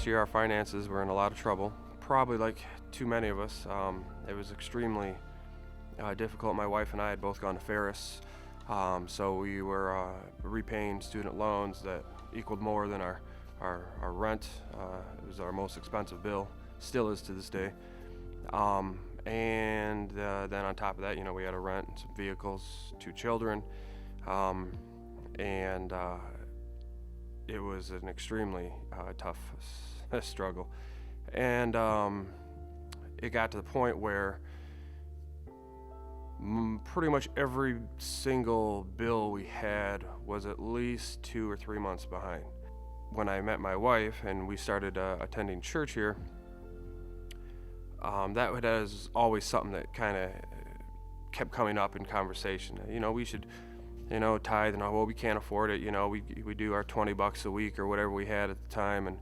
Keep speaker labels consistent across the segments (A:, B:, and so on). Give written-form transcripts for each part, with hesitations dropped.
A: last year, our finances were in a lot of trouble, probably like too many of us. It was extremely difficult. My wife and I had both gone to Ferris, so we were repaying student loans that equaled more than our rent. It was our most expensive bill, still is to this day. And then on top of that, we had a rent, some vehicles, 2 children, and it was an extremely tough struggle. And it got to the point where pretty much every single bill we had was at least 2 or 3 months behind. When I met my wife and we started attending church here, that was always something that kind of kept coming up in conversation. We should, tithe, and well, we can't afford it. We do our $20 a week or whatever we had at the time, and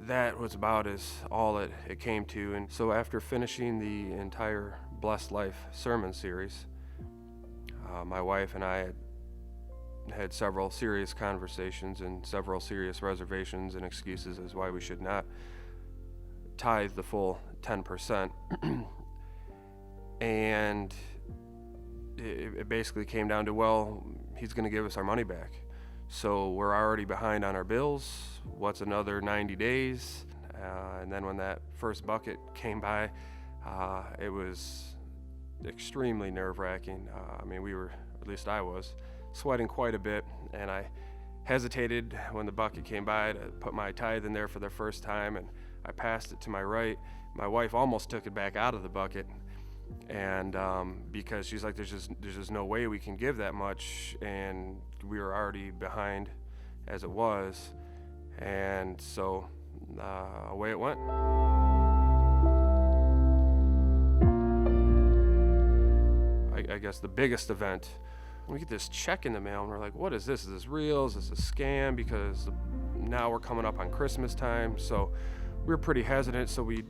A: that was about all it came to. And so after finishing the entire Blessed Life sermon series, my wife and I had several serious conversations and several serious reservations and excuses as why we should not tithe the full 10%. And it basically came down to, well, he's going to give us our money back. So we're already behind on our bills. What's another 90 days? And then when that first bucket came by, it was extremely nerve-wracking. We were, at least I was, sweating quite a bit, and I hesitated when the bucket came by to put my tithe in there for the first time, and I passed it to my right. My wife almost took it back out of the bucket, and because she's like, there's just no way we can give that much, and we were already behind as it was. And so away it went. I guess the biggest event, we get this check in the mail and we're like, what is this? Is this real? Is this a scam? Because now we're coming up on Christmas time, so we were pretty hesitant, so we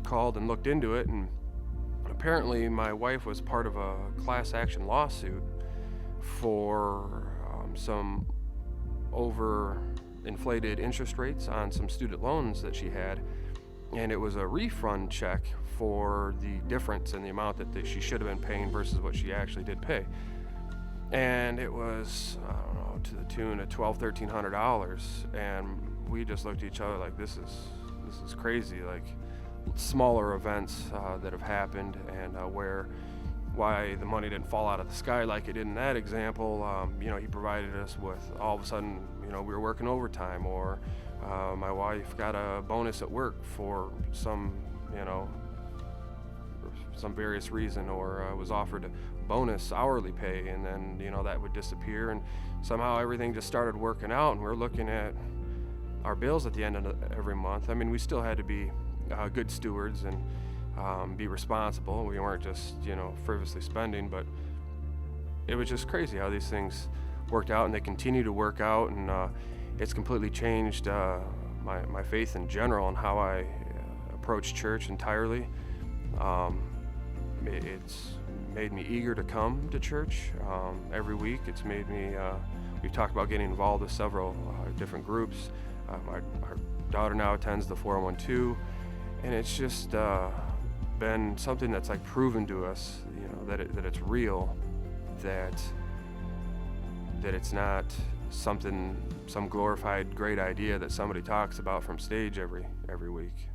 A: called and looked into it, and apparently my wife was part of a class action lawsuit for some overinflated interest rates on some student loans that she had, and it was a refund check for the difference in the amount that she should have been paying versus what she actually did pay. And it was, I don't know, to the tune of $1,200-$1,300, and we just looked at each other like, this is crazy. Like, smaller events that have happened, and why the money didn't fall out of the sky like it did in that example. He provided us with, all of a sudden, we were working overtime, or my wife got a bonus at work for some various reason, or was offered a bonus hourly pay, and then that would disappear, and somehow everything just started working out, and we're looking at our bills at the end of every month. We still had to be good stewards and be responsible. We weren't just frivolously spending, but it was just crazy how these things worked out, and they continue to work out, and it's completely changed my faith in general and how I approach church entirely. It's made me eager to come to church every week. It's made me, we've talked about getting involved with several different groups. Our daughter now attends the 412, and it's just been something that's like proven to us, that it's real, that it's not some glorified great idea that somebody talks about from stage every week.